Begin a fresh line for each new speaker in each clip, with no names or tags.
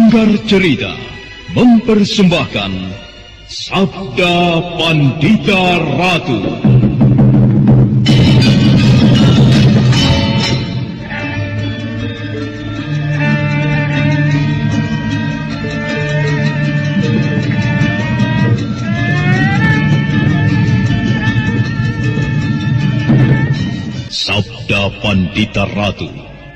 Sanggar Cerita mempersembahkan Sabda Pandita Ratu. Sabda Pandita Ratu,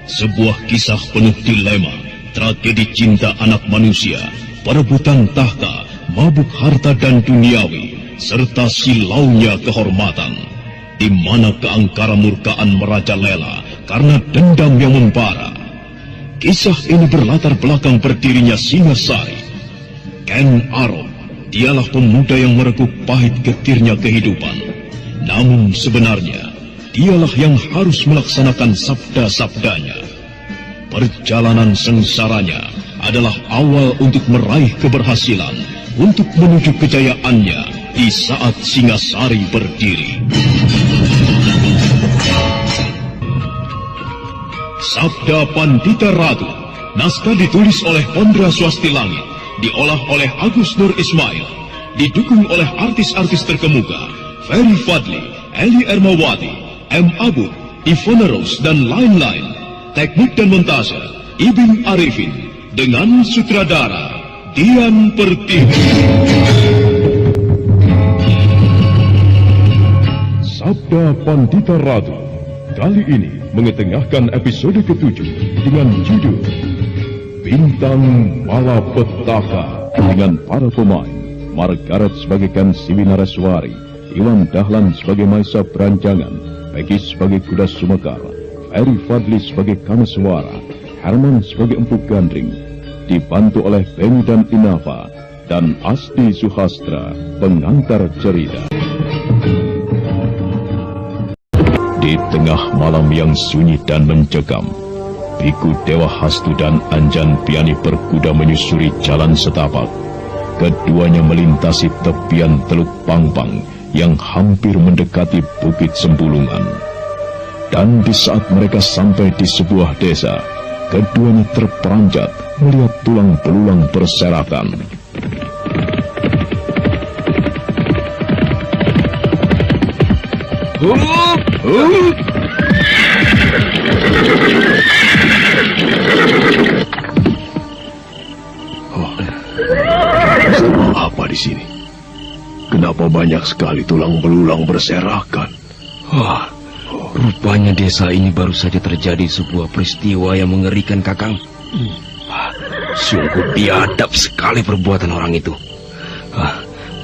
sebuah kisah penuh dilema, tragedi cinta anak manusia, perebutan tahta, mabuk harta dan duniawi, serta silaunya kehormatan, di mana keangkara murkaan merajalela karena dendam yang membara. Kisah ini berlatar belakang berdirinya Singasari. Ken Arok, dialah pemuda yang merekuk pahit getirnya kehidupan. Namun sebenarnya, dialah yang harus melaksanakan sabda-sabdanya. Perjalanan sengsaranya adalah awal untuk meraih keberhasilan, untuk menuju kejayaannya di saat Singasari berdiri. Sabda Pandita Ratu, naskah ditulis oleh Pondra Swasti Langit, diolah oleh Agus Nur Ismail, didukung oleh artis-artis terkemuka, Ferry Fadli, Eli Ermawati, M. Abud, Ivona Rose, dan lain-lain. Teknik dan montase, Ibing Arifin, dengan sutradara Dian Pertiwi. Sabda Pandita Ratu kali ini mengetengahkan episode ke-7 dengan judul Bintang Malapetaka, dengan para pemain Margaret sebagai Kansiwi Naraswari, Iwan Dahlan sebagai Maisa Beranjangan, Peggy sebagai Kuda Sumekar, Ferry Fadli sebagai Kameswara, Herman sebagai Empu Gandring, dibantu oleh Beni dan Inafa, dan Asti Suhastra, pengantar cerita. Di tengah malam yang sunyi dan mencekam, Biku Dewa Hastu dan Anjan Piani berkuda menyusuri jalan setapak. Keduanya melintasi tepian Teluk Pangpang yang hampir mendekati Bukit Sempulungan. Dan di saat mereka sampai di sebuah desa, keduanya terperanjat melihat tulang belulang berserakan. Apa di sini? Kenapa banyak sekali tulang belulang berserakan?
Rupanya desa ini baru saja terjadi sebuah peristiwa yang mengerikan, Kakang. Sungguh biadab sekali perbuatan orang itu.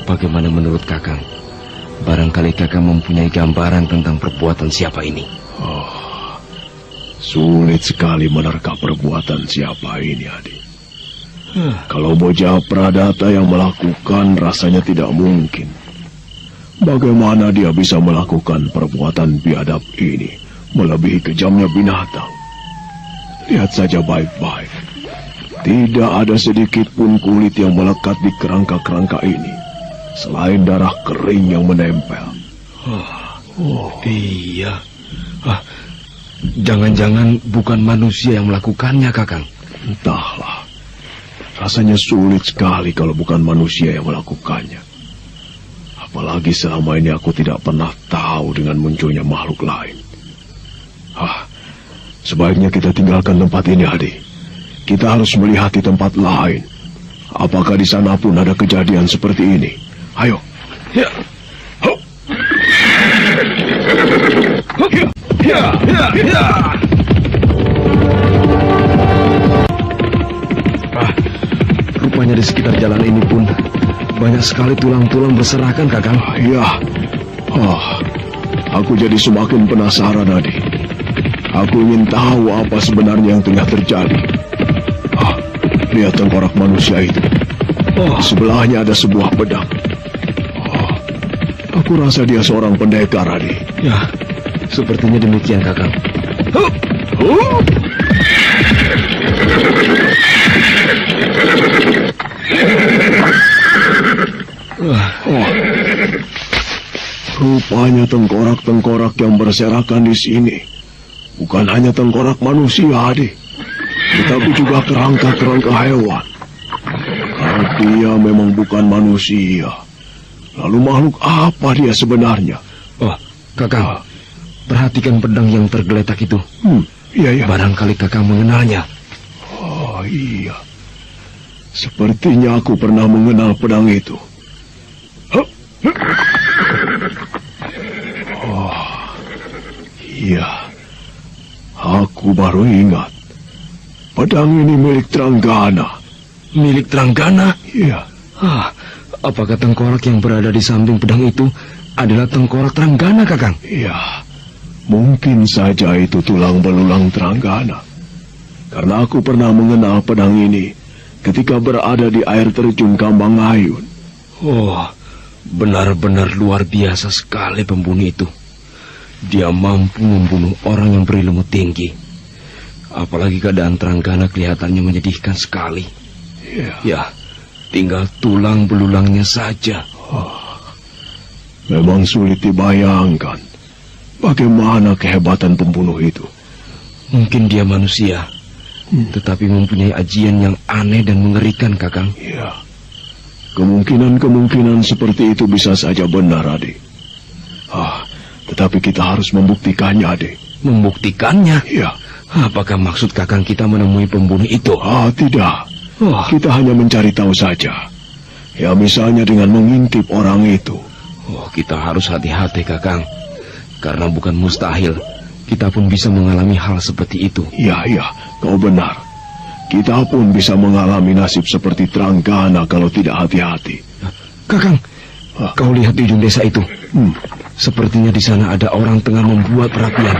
Bagaimana menurut Kakang? Barangkali Kakang mempunyai gambaran tentang perbuatan siapa ini.
Sulit sekali menerka perbuatan siapa ini, adik. Kalau bocah Pradata yang melakukan, rasanya tidak mungkin. Bagaimana dia bisa melakukan perbuatan biadab ini, melebihi kejamnya binatang? Lihat saja baik-baik. Tidak ada sedikit pun kulit yang melekat di kerangka-kerangka ini, selain darah kering yang menempel.
Iya. Jangan-jangan bukan manusia yang melakukannya, Kakang.
Entahlah. Rasanya sulit sekali kalau bukan manusia yang melakukannya. Apalagi selama ini aku tidak pernah tahu dengan munculnya makhluk lain. Sebaiknya kita tinggalkan tempat ini, adik. Kita harus melihat di tempat lain. Apakah di sana pun ada kejadian seperti ini? Ayo. Ya.
Rupanya di sekitar jalan ini pun banyak sekali tulang-tulang berserakan, Kakang.
Iya. Aku jadi semakin penasaran, adik. Aku ingin tahu apa sebenarnya yang tengah terjadi. Lihat tengkorak manusia itu. Sebelahnya ada sebuah pedang. Aku rasa dia seorang pendekar, adik.
Ya, sepertinya demikian, Kakang.
Rupanya tengkorak-tengkorak yang berserakan di sini bukan hanya tengkorak manusia, adik, tetapi juga kerangka-kerangka hewan. Dia memang bukan manusia. Lalu makhluk apa dia sebenarnya?
Oh, Kakang, perhatikan pedang yang tergeletak itu.
Iya.
Barangkali Kakang mengenalnya.
Oh, iya. Sepertinya aku pernah mengenal pedang itu. Oh, iya. Aku baru ingat. Pedang ini milik Tranggana.
Milik Tranggana?
Iya.
Apakah tengkorak yang berada di samping pedang itu adalah tengkorak Tranggana, Kakang?
Iya. Mungkin saja itu tulang belulang Tranggana. Karena aku pernah mengenal pedang ini ketika berada di air terjun Kambang Ayun.
Oh, benar-benar luar biasa sekali pembunuh itu. Dia mampu membunuh orang yang berilmu tinggi. Apalagi keadaan Tranggana kelihatannya menyedihkan sekali. Ya, tinggal tulang belulangnya saja.
Memang sulit dibayangkan bagaimana kehebatan pembunuh itu.
Mungkin dia manusia, tetapi mempunyai ajian yang aneh dan mengerikan, Kakang.
Iya. Kemungkinan seperti itu bisa saja benar, adik. Tetapi kita harus membuktikannya, adik.
Membuktikannya?
Iya.
Apakah maksud Kakang kita menemui pembunuh itu?
Tidak. Kita hanya mencari tahu saja. Ya, misalnya dengan mengintip orang itu.
Kita harus hati-hati, Kakang. Karena bukan mustahil kita pun bisa mengalami hal seperti itu.
Iya, kau benar. Kita pun bisa mengalami nasib seperti Tranggana kalau tidak hati-hati.
Kakang, kau lihat di ujung desa itu. Sepertinya di sana ada orang tengah membuat perapian.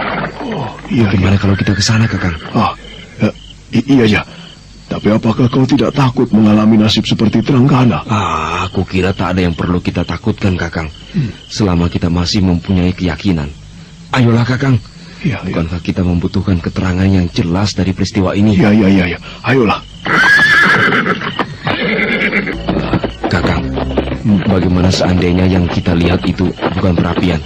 Iya.
Bagaimana kalau kita ke sana, Kakang?
Iya. Tapi apakah kau tidak takut mengalami nasib seperti Tranggana?
Aku kira tak ada yang perlu kita takutkan, Kakang. Selama kita masih mempunyai keyakinan. Ayolah, Kakang.
Iya.
Bukankah kita membutuhkan keterangan yang jelas dari peristiwa ini?
Iya. Ayolah.
Kakang, bagaimana seandainya yang kita lihat itu bukan perapian?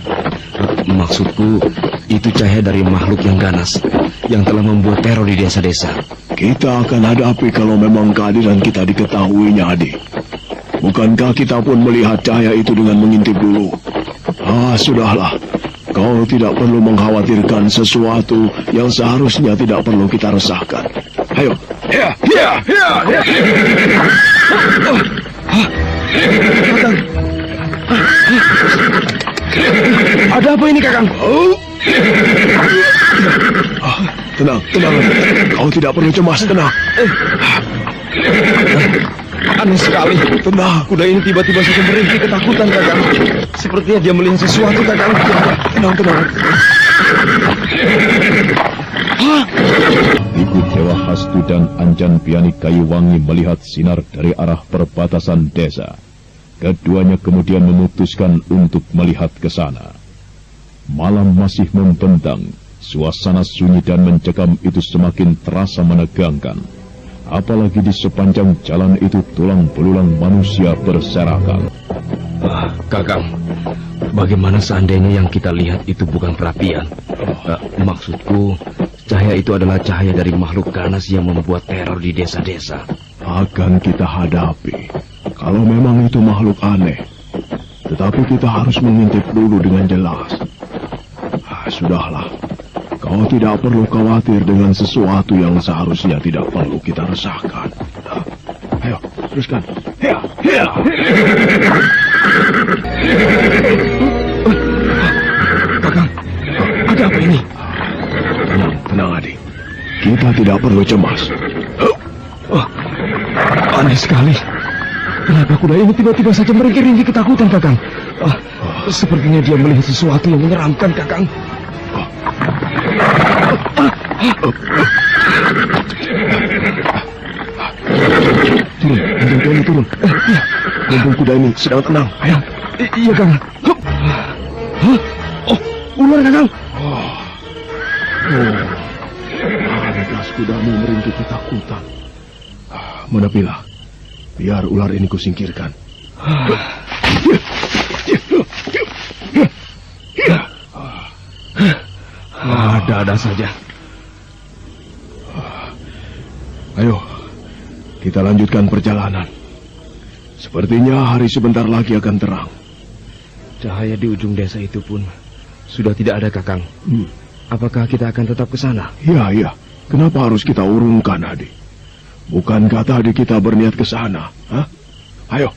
Maksudku, itu cahaya dari makhluk yang ganas, yang telah membuat teror di desa-desa.
Kita akan hadapi kalau memang kehadiran kita diketahuinya, adik. Bukankah kita pun melihat cahaya itu dengan mengintip dulu? Sudahlah. Kau tidak perlu mengkhawatirkan sesuatu yang seharusnya tidak perlu kita resahkan. Ayo.
Kakang. Ada apa ini, Kakang?
Tenang. Kau tidak perlu cemas, tenang.
Aneh sekali.
Tenang.
Kuda ini tiba-tiba saja berhenti ketakutan, Kakang. Sepertinya dia melihat sesuatu, Kakang.
Tenang. Ibu Dewa Hastu dan Anjan Pianik Kayuwangi melihat sinar dari arah perbatasan desa. Keduanya kemudian memutuskan untuk melihat ke sana. Malam masih membentang, suasana sunyi dan mencekam itu semakin terasa menegangkan. Apalagi di sepanjang jalan itu tulang belulang manusia berserakan.
Kakang, bagaimana seandainya yang kita lihat itu bukan perapian? Maksudku, cahaya itu adalah cahaya dari makhluk ganas yang membuat teror di desa-desa.
Akan kita hadapi. Kalau memang itu makhluk aneh. Tetapi kita harus mengintip dulu dengan jelas. Sudahlah. Kau tidak perlu khawatir dengan sesuatu yang seharusnya tidak perlu kita resahkan. Ayo, teruskan.
Kakang, ada apa ini?
Tenang, adik. Kita tidak perlu cemas.
Aneh sekali. Kenapa kuda ini tiba-tiba saja meringkih-ringkih ketakutan, Kakang? Sepertinya dia melihat sesuatu yang menyeramkan, Kakang.
Turun. Mumpung kuda ini sedang tenang. Ayo.
Iya, Kang. Ular, Kakang.
Alas kudamu meringkih ketakutan. Menepilah. Biar ular ini kusingkirkan.
Ada saja.
Ayo, kita lanjutkan perjalanan. Sepertinya hari sebentar lagi akan terang.
Cahaya di ujung desa itu pun sudah tidak ada, Kakang. Apakah kita akan tetap ke sana?
Ya. Kenapa harus kita urungkan, Adi? Bukankah tadi kita berniat ke sana? Hah? Ayo.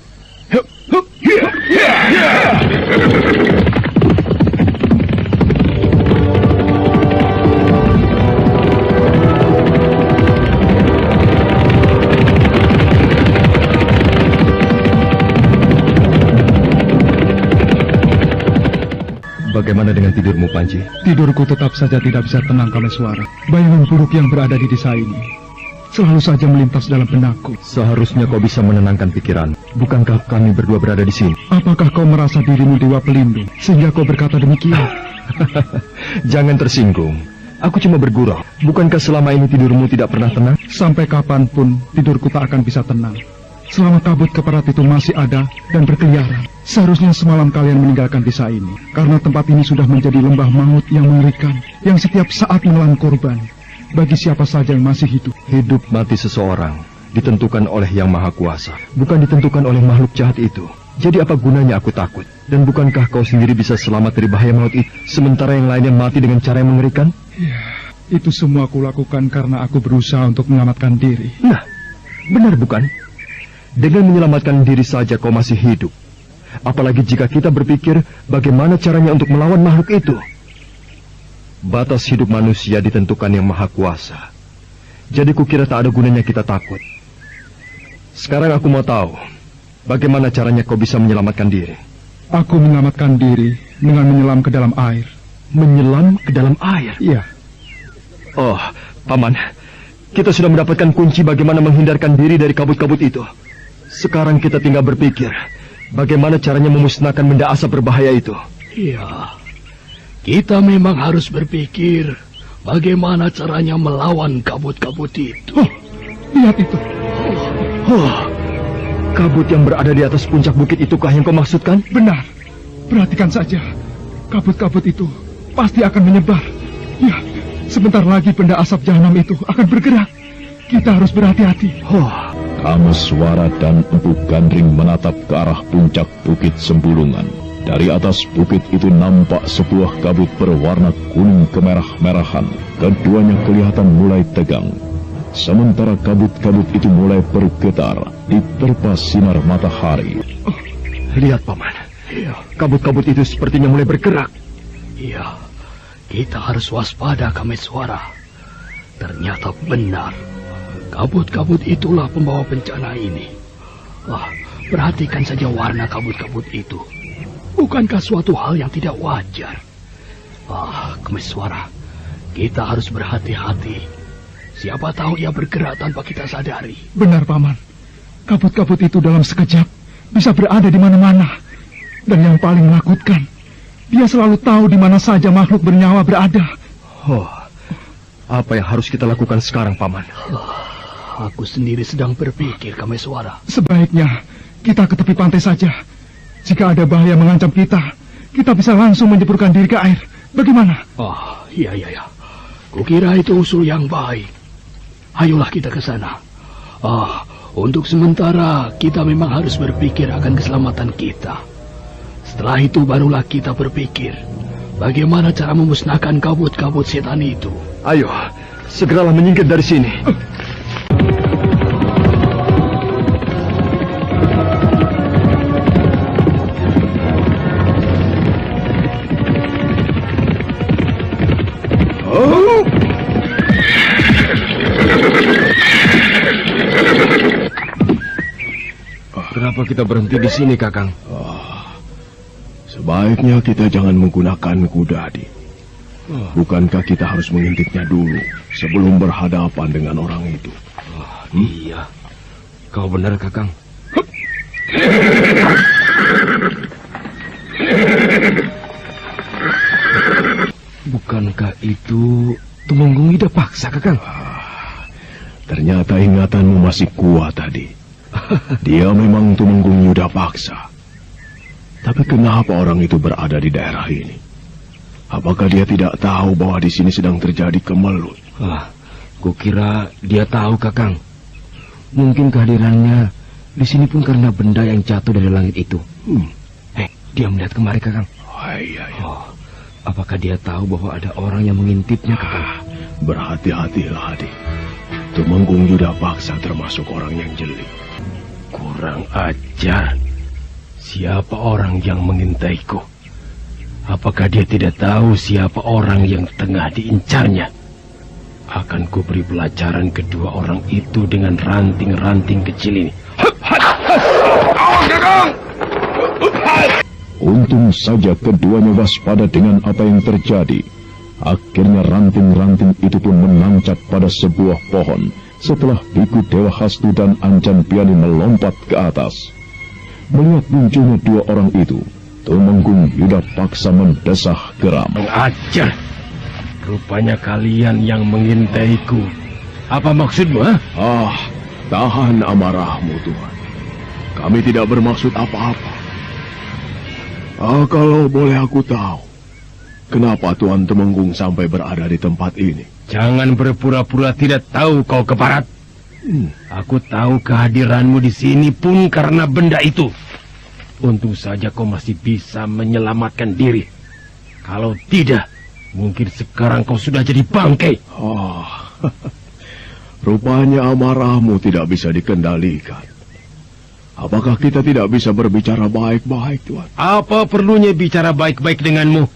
Bagaimana dengan tidurmu, Panji?
Tidurku tetap saja tidak bisa tenang, Kameswara. Bayangan buruk yang berada di desa ini selalu saja melintas dalam benakku.
Seharusnya kau bisa menenangkan pikiran. Bukankah kami berdua berada di sini?
Apakah kau merasa dirimu dewa pelindung sehingga kau berkata demikian?
Jangan tersinggung. Aku cuma bergurau. Bukankah selama ini tidurmu tidak pernah tenang?
Sampai kapanpun tidurku tak akan bisa tenang selama kabut keparat itu masih ada dan berkeliaran. Seharusnya semalam kalian meninggalkan desa ini, karena tempat ini sudah menjadi lembah maut yang mengerikan, yang setiap saat menelan korban bagi siapa saja yang masih hidup.
Hidup mati seseorang ditentukan oleh Yang Maha Kuasa, bukan ditentukan oleh makhluk jahat itu. Jadi apa gunanya aku takut? Dan bukankah kau sendiri bisa selamat dari bahaya maut itu, sementara yang lainnya mati dengan cara yang mengerikan?
Ya, itu semua aku lakukan karena aku berusaha untuk menyelamatkan diri.
Nah, benar bukan? Dengan menyelamatkan diri saja kau masih hidup. Apalagi jika kita berpikir bagaimana caranya untuk melawan makhluk itu. Batas hidup manusia ditentukan Yang Maha Kuasa. Jadi kukira tak ada gunanya kita takut. Sekarang aku mau tahu, bagaimana caranya kau bisa menyelamatkan diri?
Aku menyelamatkan diri dengan menyelam ke dalam air.
Menyelam ke dalam air?
Iya.
Oh, Paman, kita sudah mendapatkan kunci bagaimana menghindarkan diri dari kabut-kabut itu. Sekarang kita tinggal berpikir bagaimana caranya memusnahkan benda asap berbahaya itu.
Iya, kita memang harus berpikir bagaimana caranya melawan kabut-kabut itu.
Oh, lihat itu.
Kabut yang berada di atas puncak bukit itukah yang kau maksudkan?
Benar. Perhatikan saja. Kabut-kabut itu pasti akan menyebar. Ya, sebentar lagi benda asap jahanam itu akan bergerak. Kita harus berhati-hati.
Kameswara dan Empu Gandring menatap ke arah puncak Bukit Sembulungan. Dari atas bukit itu nampak sebuah kabut berwarna kuning kemerah-merahan. Keduanya kelihatan mulai tegang. Sementara kabut-kabut itu mulai bergetar diterpa sinar matahari.
Oh, lihat, Paman. Kabut-kabut itu sepertinya mulai bergerak.
Iya, kita harus waspada, Kameswara. Ternyata benar. Kabut-kabut itulah pembawa bencana ini. Perhatikan saja warna kabut-kabut itu. Bukankah suatu hal yang tidak wajar? Kameswara, kita harus berhati-hati. Siapa tahu ia bergerak tanpa kita sadari.
Benar, Paman. Kabut-kabut itu dalam sekejap bisa berada di mana-mana. Dan yang paling menakutkan, dia selalu tahu di mana saja makhluk bernyawa berada.
Apa yang harus kita lakukan sekarang, Paman?
Aku sendiri sedang berpikir, Kameswara.
Sebaiknya kita ke tepi pantai saja. Jika ada bahaya mengancam kita, kita bisa langsung menjeburkan diri ke air. Bagaimana?
Iya. Kukira itu usul yang baik. Ayolah kita ke sana. Untuk sementara kita memang harus berpikir akan keselamatan kita. Setelah itu barulah kita berpikir bagaimana cara memusnahkan kabut-kabut setan itu.
Ayo, segeralah menyingkir dari sini.
Kenapa kita berhenti di sini, Kakang?
Sebaiknya kita jangan menggunakan kuda, Adi. Bukankah kita harus mengintipnya dulu sebelum berhadapan dengan orang itu?
Iya, kau benar, Kakang. Bukankah itu Tumenggung Ida Paksa, Kakang?
Ternyata ingatanmu masih kuat tadi. Dia memang Tumenggung Yuda Paksa. Tapi kenapa orang itu berada di daerah ini? Apakah dia tidak tahu bahwa di sini sedang terjadi kemelut?
Kukira dia tahu, Kakang. Mungkin kehadirannya Di sini pun karena benda yang jatuh dari langit itu. Dia melihat kemari, Kakang.
Iya.
Oh, apakah dia tahu bahwa ada orang yang mengintipnya, Kakang?
Berhati-hatilah, adik. Tumenggung Yuda Paksa termasuk orang yang jeli.
Kurang ajar. Siapa orang yang mengintaiku? Apakah dia tidak tahu siapa orang yang tengah diincarnya? Akan kuberi pelajaran kedua orang itu dengan ranting-ranting kecil ini.
Untung saja keduanya waspada dengan apa yang terjadi. Akhirnya ranting-ranting itu pun menancap pada sebuah pohon setelah Biku Dewa Hastu dan Anjan Piani melompat ke atas. Melihat munculnya dua orang itu, Tumenggung Yuda Paksa mendesah geram.
Ajar. Rupanya kalian yang mengintaiku. Apa maksudmu, ha?
Tahan amarahmu, Tuhan. Kami tidak bermaksud apa-apa. Kalau boleh aku tahu, kenapa Tuan Tumenggung sampai berada di tempat ini?
Jangan berpura-pura tidak tahu kau keparat. Aku tahu kehadiranmu di sini pun karena benda itu. Untung saja kau masih bisa menyelamatkan diri. Kalau tidak, mungkin sekarang kau sudah jadi bangkai.
Rupanya amarahmu tidak bisa dikendalikan. Apakah kita tidak bisa berbicara baik-baik, Tuan?
Apa perlunya bicara baik-baik denganmu?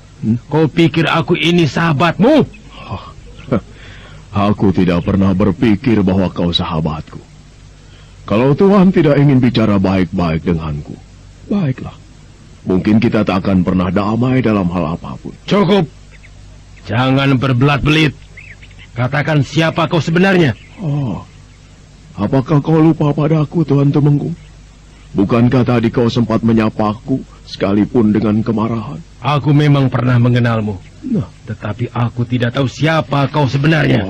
Kau pikir aku ini sahabatmu?
Aku tidak pernah berpikir bahwa kau sahabatku. Kalau Tuhan tidak ingin bicara baik-baik denganku, baiklah. Mungkin kita tak akan pernah damai dalam hal apapun.
Cukup. Jangan berbelat-belit. Katakan siapa kau sebenarnya.
Apakah kau lupa padaku, Tuan Tumenggung? Bukankah tadi kau sempat menyapaku, sekalipun dengan kemarahan?
Aku memang pernah mengenalmu. Tetapi aku tidak tahu siapa kau sebenarnya.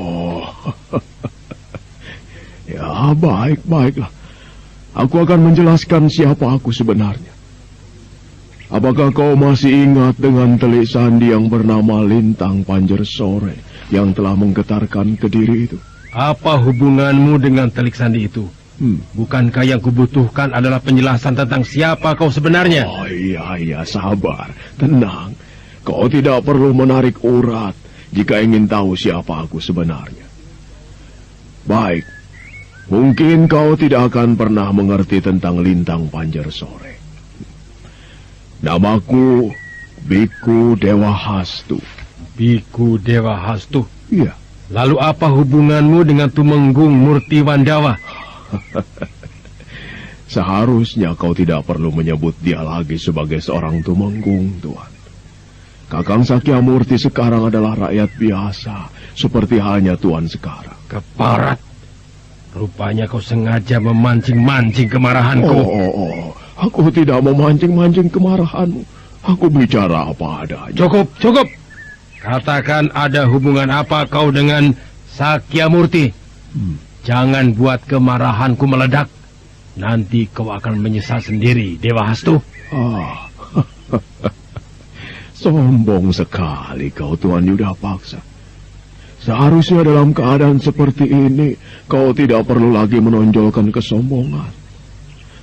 Ya, baiklah. Aku akan menjelaskan siapa aku sebenarnya. Apakah kau masih ingat dengan telik sandi yang bernama Lintang Panjer Sore yang telah menggetarkan Kediri itu?
Apa hubunganmu dengan telik sandi itu? Bukankah yang kubutuhkan adalah penjelasan tentang siapa kau sebenarnya?
Iya, sabar, tenang. Kau tidak perlu menarik urat jika ingin tahu siapa aku sebenarnya. Baik, mungkin kau tidak akan pernah mengerti tentang Lintang Panjer Sore. Namaku Biku Dewa Hastu.
Biku Dewa Hastu?
Iya.
Lalu apa hubunganmu dengan Tumenggung Murti Wandawa?
Seharusnya kau tidak perlu menyebut dia lagi sebagai seorang Tumenggung, Tuan. Kakang Sakyamurti sekarang adalah rakyat biasa, seperti halnya Tuan sekarang.
Keparat. Rupanya kau sengaja memancing-mancing kemarahanku.
Aku tidak memancing-mancing kemarahanmu. Aku bicara apa adanya.
Cukup. Katakan ada hubungan apa kau dengan Sakyamurti. Jangan buat kemarahanku meledak. Nanti kau akan menyesal sendiri, Dewa Hastu.
Sombong sekali kau, Tuan Yuda Paksa. Seharusnya dalam keadaan seperti ini, kau tidak perlu lagi menonjolkan kesombongan.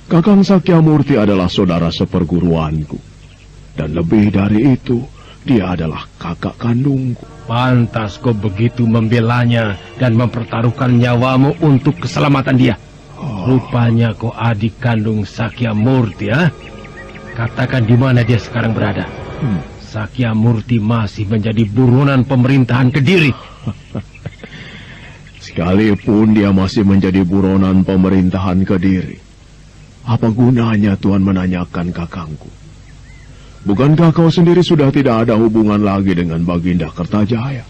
Kakang Sakyamurti adalah saudara seperguruanku. Dan lebih dari itu, dia adalah kakak kandungku.
Pantas kau begitu membelanya dan mempertaruhkan nyawamu untuk keselamatan dia. Rupanya kau adik kandung Sakyamurti, ya? Katakan di mana dia sekarang berada. Sakyamurti masih menjadi buronan pemerintahan Kediri.
Sekalipun dia masih menjadi buronan pemerintahan Kediri, apa gunanya Tuan menanyakan kakangku? Bukankah kau sendiri sudah tidak ada hubungan lagi dengan Baginda Kertajaya?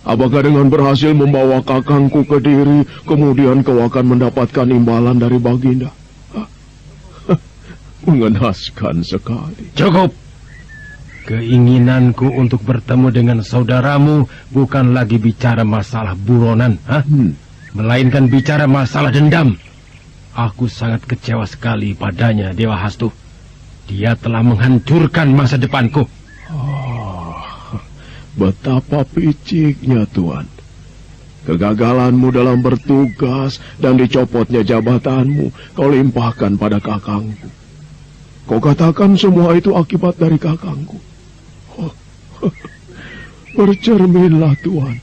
Apakah dengan berhasil membawa kakangku ke Kediri, kemudian kau akan mendapatkan imbalan dari Baginda? Mengenaskan sekali.
Cukup. Keinginanku untuk bertemu dengan saudaramu bukan lagi bicara masalah buronan, melainkan bicara masalah dendam. Aku sangat kecewa sekali padanya, Dewa Hastu. Dia telah menghancurkan masa depanku.
Betapa piciknya, Tuan.
Kegagalanmu dalam bertugas dan dicopotnya jabatanmu kau limpahkan pada kakangku. Kau katakan semua itu akibat dari kakangku. Bercerminlah, Tuan.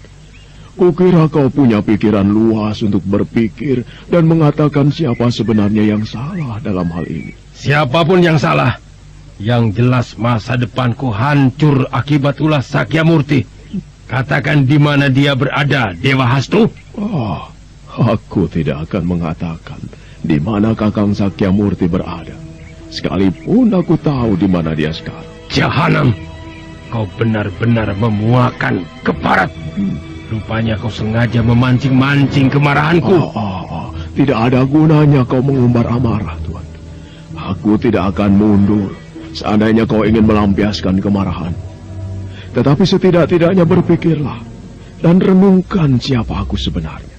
Kukira kau punya pikiran luas untuk berpikir dan mengatakan siapa sebenarnya yang salah dalam hal ini.
Siapapun yang salah, yang jelas masa depanku hancur akibat ulah Sakyamurti. Katakan di mana dia berada, Dewa Hastu.
Aku tidak akan mengatakan di mana Kakang Sakyamurti berada, sekalipun aku tahu di mana dia sekarang.
Jahanam, kau benar-benar memuakan keparat. Rupanya kau sengaja memancing-mancing kemarahanku.
Tidak ada gunanya kau mengumbar amarah, Tuan. Aku tidak akan mundur seandainya kau ingin melampiaskan kemarahan. Tetapi setidak-tidaknya berpikirlah dan renungkan siapa aku sebenarnya.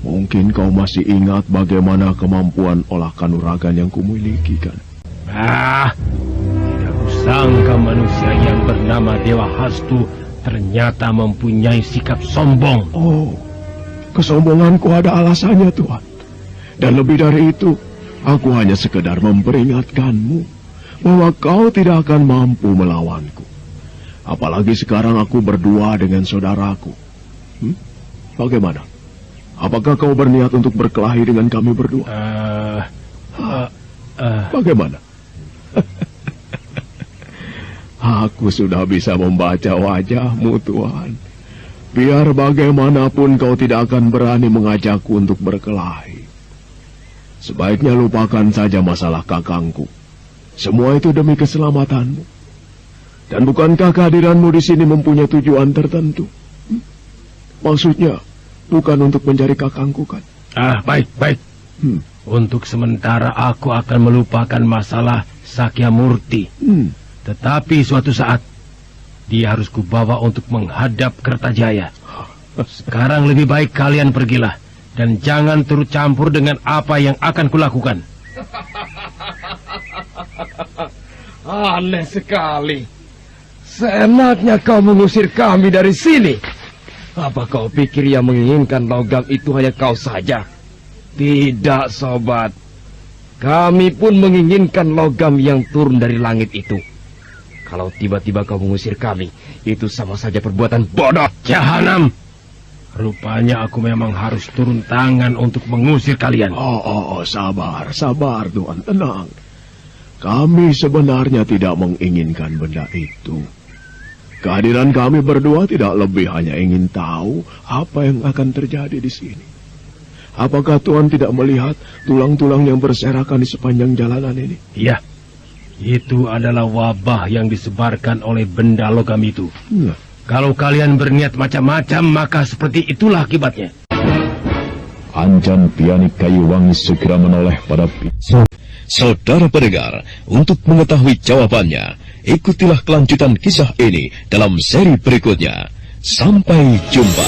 Mungkin kau masih ingat bagaimana kemampuan olah kanuragan yang kumiliki, kan?
Tidak kusangka manusia yang bernama Dewa Hastu ternyata mempunyai sikap sombong.
Kesombonganku ada alasannya, Tuan. Dan lebih dari itu, aku hanya sekedar memperingatkanmu bahwa kau tidak akan mampu melawanku. Apalagi sekarang aku berdua dengan saudaraku. Bagaimana? Apakah kau berniat untuk berkelahi dengan kami berdua? Bagaimana? Aku sudah bisa membaca wajahmu, Tuan. Biar bagaimanapun kau tidak akan berani mengajakku untuk berkelahi. Sebaiknya lupakan saja masalah kakangku. Semua itu demi keselamatanmu. Dan bukankah kehadiranmu di sini mempunyai tujuan tertentu? Maksudnya, bukan untuk mencari kakangku, kan?
Baik. Untuk sementara aku akan melupakan masalah Sakyamurti. Tetapi suatu saat, dia harus kubawa untuk menghadap Kertajaya. Sekarang lebih baik kalian pergilah. Dan jangan turut campur dengan apa yang akan kulakukan.
Aneh sekali. Seenaknya kau mengusir kami dari sini. Apa kau pikir yang menginginkan logam itu hanya kau saja? Tidak, sobat. Kami pun menginginkan logam yang turun dari langit itu. Kalau tiba-tiba kau mengusir kami, itu sama saja perbuatan bodoh.
Jahanam! Rupanya aku memang harus turun tangan untuk mengusir kalian.
Sabar, Tuan, tenang. Kami sebenarnya tidak menginginkan benda itu. Kehadiran kami berdua tidak lebih hanya ingin tahu apa yang akan terjadi di sini. Apakah Tuan tidak melihat tulang-tulang yang berserakan di sepanjang jalanan ini?
Iya, itu adalah wabah yang disebarkan oleh benda logam itu. Kalau kalian berniat macam-macam, maka seperti itulah akibatnya.
Anjan Pianik Kayu Wangi segera menoleh pada Saudara pendengar, untuk mengetahui jawabannya, ikutilah kelanjutan kisah ini dalam seri berikutnya. Sampai jumpa.